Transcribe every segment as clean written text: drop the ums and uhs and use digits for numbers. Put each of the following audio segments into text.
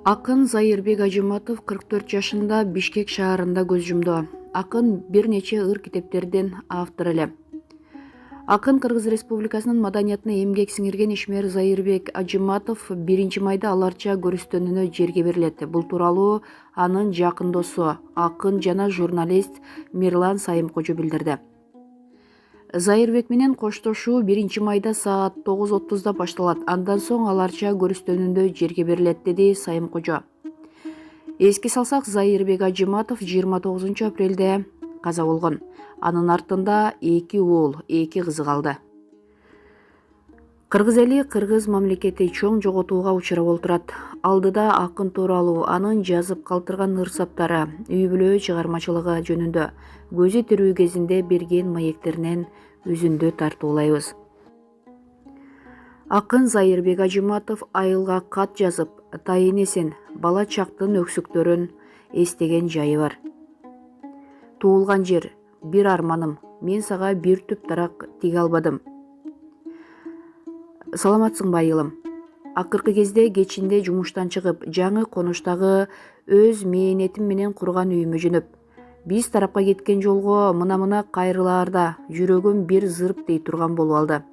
Акын Зайырбек Ажыматов 44 жашында Бишкек шаарында көз жумду. Акын бир нече ыр китептердин автору эле. Акын Кыргыз Республикасынын маданиятына эмгек сиңирген ишмер Зайырбек Ажыматов 1 майда аларча көрүстөнүүнө жерге берилет. Бул тууралуу анын жакын досу, акын жана журналист Мирлан Сайымкожо билдирди. Зайырбек менен коштошуу 1 майда саат 9:30 башталат. Андан соң аларча көрүстөнүүндө жерге берилет, деди Сайымкожо. Эске салсак, Зайырбек Ажыматов 29 апрелде каза болгон. Анын артында 2 уул, 2 кызы калды. Кыргыз эли, кыргыз мамлекети чоң жоготууга учурап отурат. Алдыда акын тууралуу анын жазып калтырган ырсаптары, үй бүлө чыгармачылыгы жөнүндө көзү тирүү кезинде берген маектеринен үзүндү тартуулайбыз. Акын Зайырбек Ажыматов айылга кат жазып, тайын эсен бала чактын өксүктөрүн эстеген жайы бар. Туулган жер, бир арманым, мен сага бир түп дарак тиге албадым. Саламатсыңбы айылым? Акыркы кезде кечинде жумуштан чыгып, жаңы конуштагы өз мээнетим менен курган үйүмө жөнөп, биз тарапка кеткен жолго мына кайрылаарда жүрөгүм бир зырып дей турган болуп алды.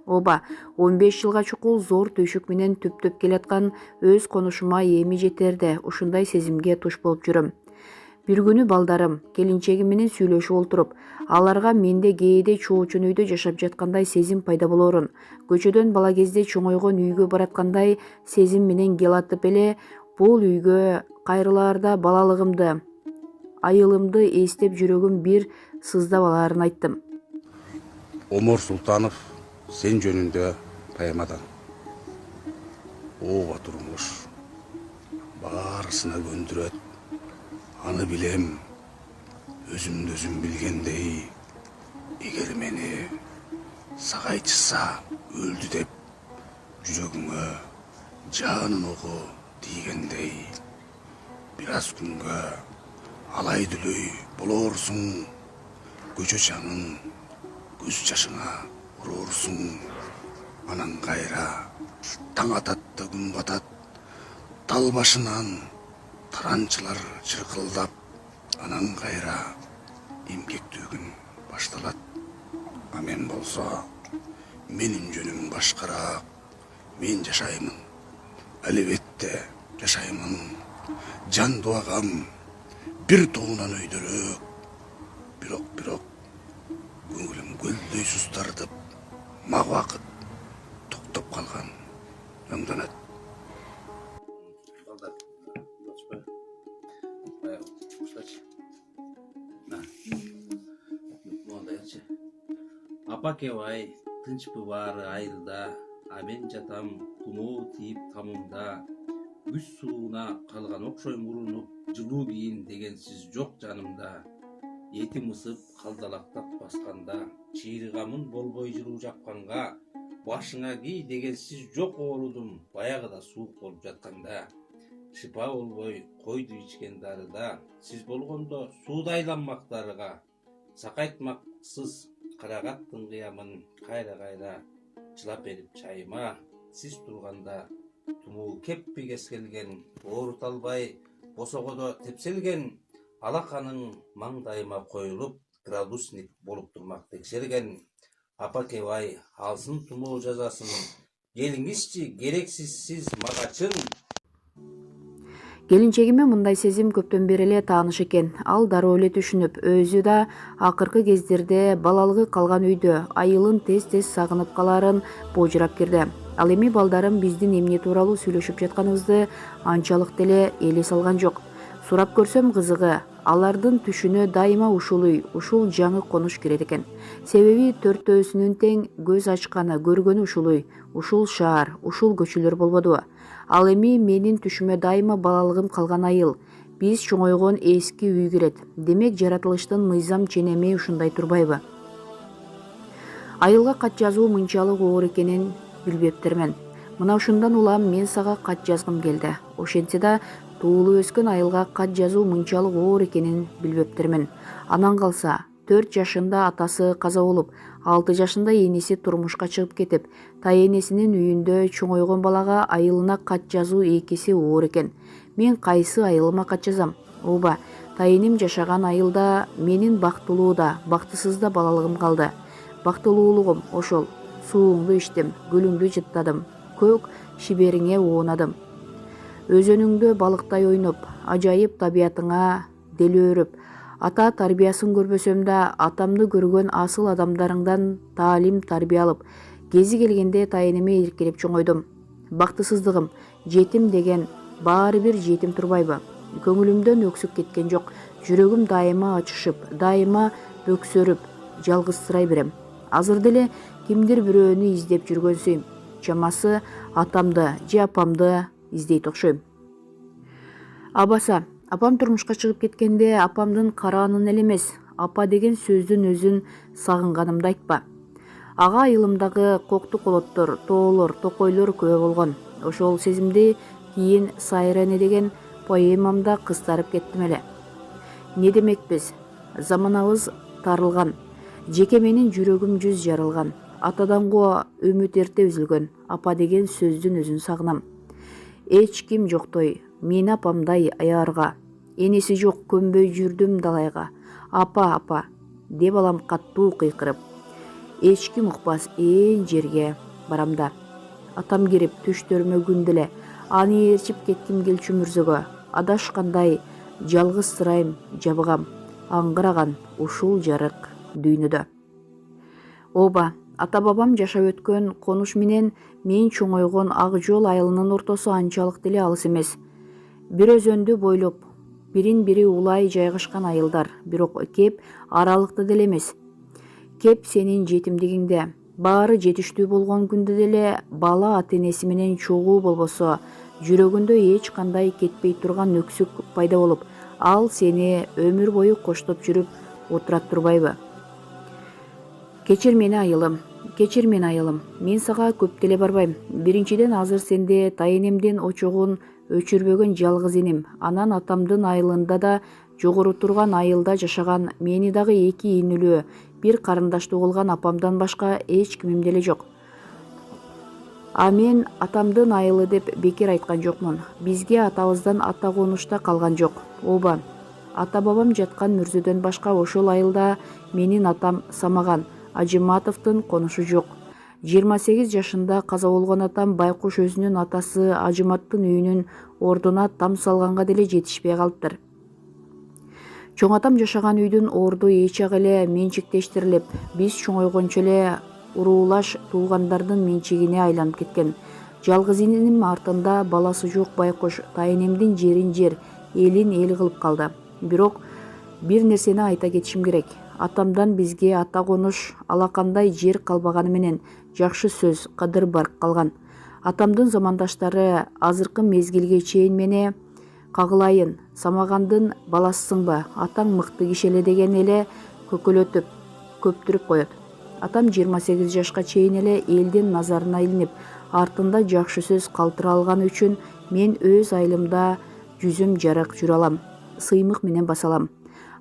Оба, 15 жылга чукул зор түйшүк менен түптөп келаткан өз конушума эми жетерде ушундай сезимге туш болуп жүрөм. Бир күнү балдарым, келинчегим менен сүйлөшүп отуруп, аларга менде кээде чоочун үйдө жашап жаткандай сезим пайда болоорун, көчөдөн бала кезде чоңойгон үйгө бараткандай сезим менен келатып эле бул үйгө кайрылаарда балалыгымды, айылымды эстеп жүрөгүм бир сыздап алаарын айттым. Омор Султанов сен жөнүндө поэмадан. Ооба турмуш баарысына көндүрөт. Аны билем, өзүмдү өзүм билгендей, эгер мени сагайчыса өлдү деп жүрөгүңө жанын оку тийгендей, бир аз күнгө алай дүлөй болоорсуң, көчө чаңын көз жашыңа уроорсуң, анан кайра таң атат да күн батат, тал башынан таранчылар чыркылдап, анан кайра эмгектүү күн башталат. А мен болсо, менин жөнүм башкараак, мен жашаймын, албетте жашаймын, жан дубагам бир тоонан өйдөрөөк, бирок көңүлүм көлдөй сустартып, мага убакыт токтоп калган ыңданат. Апа кебай, тынчпы баары айылда, а мен жатам тумоо тийип тамымда. Күз сууна калган окшойм урунуп, жылуу кийин дегенсиз жок жанымда. Этим ысып калдалактап басканда, чыйрыгамын болбой жылуу жакканга, башыңа кий дегенсиз жок оорудум, баягыда суук болуп жатканда. Шипа болбой койду ичкен дарыда, сиз болгондо сууда айланмак дарыга. Сакайтмаксыз карагаттын кыямын, кайра чылап берип чайыма. Сиз турганда тумуу кеппи кескелген, ооруталбай босогодо тепселген, алаканың маңдайыма коюлуп, градусник болуп турмак текшерген. Апа кебай, алсын тумоо жазасын, келиңизчи керексизсиз магачын. Келинчегиме мындай сезим көптөн бери эле тааныш экен. Ал дароо эле түшүнүп, өзү да акыркы кездерде балалыгы калган үйдө айылын тез сагынып калаарын божурап кирди. Ал эми балдарым биздин эмне тууралуу сүйлөшүп жатканыбызды анчалык деле эле салган жок. Сурап көрсөм кызыгы, алардын түшүнө дайыма ушул үй, ушул жаңы конуш кирет экен. Себеби төртөөсүнүн тең көз ачканы, көргөнү ушул үй, ушул шаар, ушул көчөлөр болбодубу? Ал эми менин түшүмө дайыма балалыгым калган айыл, биз чоңойгон эски үй кирет. Демек жаратылыштын мыйзам ченеми ушундай турбайбы? Айылга кат жазуу мынчалык оор экенин билбептермен. Мына ушундан улам мен сага кат жазгым келди. Ошентсе да туулуп өскөн айылга кат жазуу мынчалык оор экенин билбептермен. Анан калса, 4 жашында атасы каза болуп, 6 жашында энеси турмушка чыгып кетип, тайенесинин үйүндө чоңойгон балага айылына кат жазуу экиси оор экен. Мен кайсы айылыма кат жазам? Ооба, тайенем жашаган айылда менин бактылуу да, бактысыз да балалыгым калды. Бактылуулугум ошол. Сууңду ичтим, гүлүңдү жыттадым, көк шибериңе уунадым. Өзөнүңдө балыктай ойноп, ажайып табиятыңа делөөрүп, ата тарбиясын көрбөсөм да, атамды көргөн асыл адамдарыңдан таалим тарбия алып, кези келгенде тайенеме эркелеп чоңойдум. Бактысыздыгым, жетим деген баары бир жетим турбайбы? Көңүлүмдөн өксүк кеткен жок. Жүрөгүм дайыма ачышып, дайыма бөксөрүп, жалгызсырай берем. Азыр деле кимдир бирөөнү издеп жүргөнсүйм. Чамасы атамды же апамды издейт окшойм. Абаса, апам турмушка чыгып кеткенде апамдын караанын эле эмес, апа деген сөздүн өзүн сагынганымды айтпа. Ага айылымдагы кокту колоттор, тоолор, токойлор күбө болгон. Ошол сезимди кийин Сайра эне деген поэмамда кыстарып кеттим эле. Не демекпиз? Заманабыз тарылган. Жеке менин жүрөгүм жүз жарылган. Атадан го үмүт эрте үзүлгөн. Апа деген сөздүн өзүн сагынам. Эч ким жоктой, мен апамдай аярга. Энеси жок көнбөй жүрдүм далайга. Апа, апа, деп алам каттуу кыйкырып. Эч ким укпас ээн жерге барамда. Атам кирип түштөрүмө күн деле. Аны ээрчип кетким келчү мүрзөгө. Адашкандай жалгызсырайм, жабыгам. Аңгыраган ушул жарык дүйнөдө. Ооба, ата-бабам жашап өткөн конуш менен мен чоңойгон Ак Жол айылынын ортосу анчалык деле алыс эмес. Бир өзөндү бойлоп, бирин-бири улай жайгашкан айылдар, бирок кеп аралыкта деле эмес. Кеп сенин жетимдигиңде, баары жетиштүү болгон күндө деле бала ата-энеси менен чогуу болбосо, жүрөгүндө эч кандай кетпей турган өксүк пайда болуп, ал сени өмүр бою коштоп жүрүп отурат турбайбы? Кечир мени айылым, кечир мени айылым. Мен сага көп деле барбайм. Биринчиден азыр сенде тайенемдин очогун өчүрбөгөн жалгыз энем. Анан атамдын айылында да жогору турган айылда жашаган мени дагы 2 инилүү, бир карындаштуу кылган апамдан башка эч кимим деле жок. А мен атамдын айылы деп бекер айткан жокмун. Бизге атабыздан ата конушта калган жок. Ооба, ата-бабам жаткан мүрзөдөн башка ошол айылда менин атам Самаган Ажыматовдун конушу жок. 28 жашында каза болгон атам байкуш өзүнүн атасы Ажыматтын үйүнүн ордуна там салганга деле жетишпей калыптыр. Чоң атам жашаган үйдүн орду эч ак эле менчиктештирилип, биз чоңойгончо эле уруулаш туугандардын менчигине айланып кеткен. Жалгыз ининин артында баласы жок байкуш тайенемдин жерин жер, элин эл кылып калды. Бирок бир нерсени айта кетишим керек. Атамдан бизге ата конуш, алакандай жер калбаганы менен жакшы сөз, кадыр барк калган. Атамдын замандаштары азыркы мезгилге чейин мени кагылайын, Самагандын баласысыңбы, атаң мыкты киши эле деген эле көкөлөтүп, көптүрүп коет. Атам 28 жашка чейин эле элдин назарына илинип, артында жакшы сөз калтыра алганы үчүн мен өз айылымда жүзүм жарык жүрө алам, сыймык менен баса алам.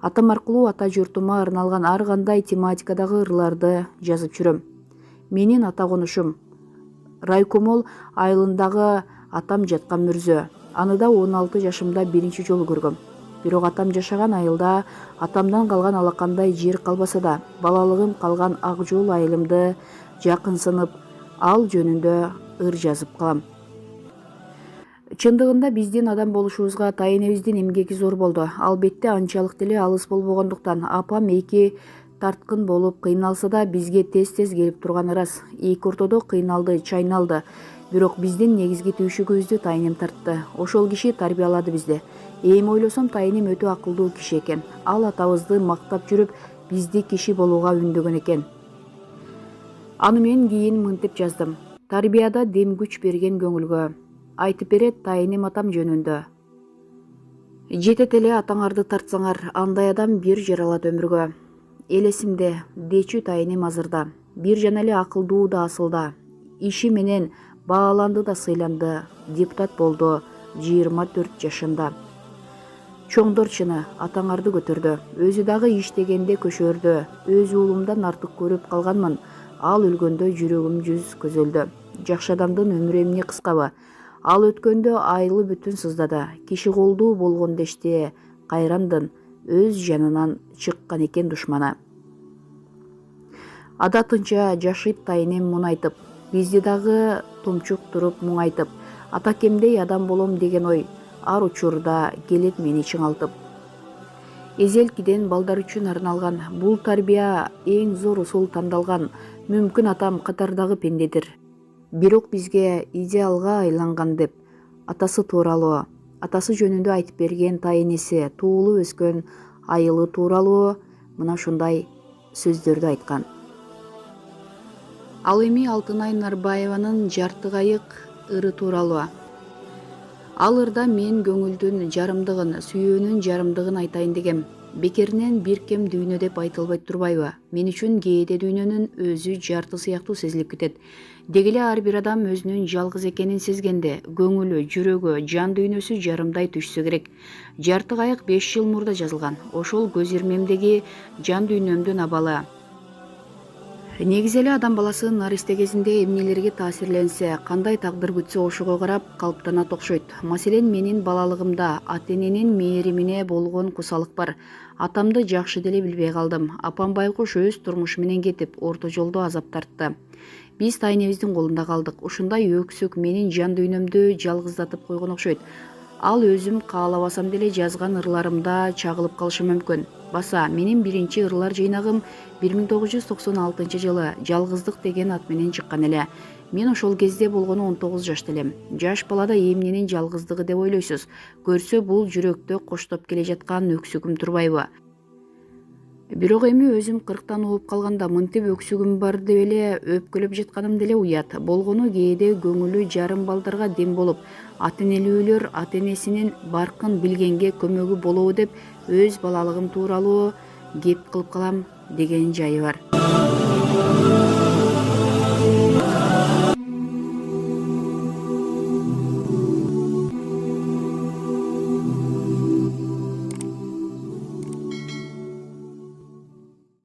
Атам аркылуу ата журтума арналган ар кандай тематикадагы ырларды жазып жүрөм. Менин ата конушум Райкомол айылындагы атам жаткан мүрзө. Аны да 16 жашымда биринчи жолу көргөм. Бирок атам жашаган айылда атамдан калган алакандай жер калбаса да, балалыгым калган Ак Жол айылымды жакынсынып, ал жөнүндө ыр жазып калам. Чындыгында биздин адам болушубузга тайенебиздин эмгеги зор болду. Албетте анчалык деле алыс болбогондуктан апам эки тарткын болуп кыйналса да бизге тез-тез келип турганы рас. Эки ортодо кыйналды, чайналды. Бирок биздин негизги түйшүгүбүздү тайенем тартты. Ошол киши тарбиялады бизди. Эми ойлосом тайенем өтө акылдуу киши экен. Ал атабызды мактап жүрүп, бизди киши болууга үндөгөн экен. Аны мен кийин мынтип жаздым. Тарбияда дем күч берген көңүлгө. Айтып берет тайенем атам жөнүндө. Жетет эле атаңарды тартсаңар, андай адам бир жаралат өмүргө. Эл эсимде, дечү тайенем азырда. Бир жана эле акылдуу да асылда. Иши менен бааланды да сыйланды. Депутат болду 24 жашында. Чоңдор чыны атаңарды көтөрдү. Өзү дагы иштегенде көшөрдү. Өз уулумдан артык көрүп калганмын. Ал өлгөндө жүрөгүм жүз көзөлдү. Жакшы адамдын өмүрү эмне кыскабы? Ал өткөндө айылы бүтүн сыздады. Киши колдуу болгон дешти кайрандын өз жанынан чыккан экен душманы. Адатынча жашыйт тайынем муңайтып, бизди дагы тумчук туруп муңайтып, атакемдей адам болом деген ой ар учурда келет мени чыңалтып. Эзелкиден балдар үчүн арналган бул тарбия эң зор усул тандалган. Мүмкүн атам катардагы пендедир. Бирок бизге идеалга айланган деп атасы тууралуу, атасы жөнүндө айтып берген тайынеси, туулу өскөн айылы тууралуу мына ушундай сөздөрдү айткан. Ал эми Алтынай Нарбаеванын Жарты кайык ыры тууралуу. Ал ырда мен көңүлдүн жарымдыгын, сүйөөнүн жарымдыгын айтайын дегем. Бекеринен бир кем дүйнө деп айтылбайт турбайбы? Мен үчүн кээде дүйнөнүн өзү жарты сыяктуу сезилип кетет. Деги эле ар бир адам өзүнүн жалгыз экенин сезгенде, көңүлү, жүрөгү, жан дүйнөсү жарымдай түшсө керек. Жарты кайык 5 жыл мурда жазылган. Ошол көз ирмемдеги жан дүйнөмдүн абалы. Негизи эле адам баласы наристе кезинде эмнелерге таасирленсе, кандай тагдыр күтсө ошого карап калыптанат окшойт. Маселен, менин балалыгымда ата-эненин мээримине болгон кусалык бар. Атамды жакшы деле билбей калдым. Апам байкуш өз турмушу менен кетип, орто жолдо азап тартты. Биз тайнебиздин колунда калдык. Ушундай өксүк менин жан дүйнөмдү жалгыздатып койгон окшойт. Ал өзүм каалабасам деле жазган ырларымда чагылып калышы мүмкүн. Баса, менин биринчи ырлар жыйнагым 1996 жылы «Жалгыздык» деген ат менен чыккан эле. Мен ошол кезде болгону 19 жашта элем. Жаш балада эмненин жалгыздыгы деп ойлойсуз? Көрсө бул жүрөктө коштоп келе жаткан өксүгүм турбайбы? Бирок эми өзүм 40тан ууп калганда мынтип өксүгүм бар деп эле өпкөлөп жатканым деле уят. Болгону кээде көңүлү жарым балдарга дем болуп, ата-энелүүлөр ата-энесинин баркын билгенге көмөгү болобу деп өз балалыгым тууралуу кеп кылып калам деген жайы бар.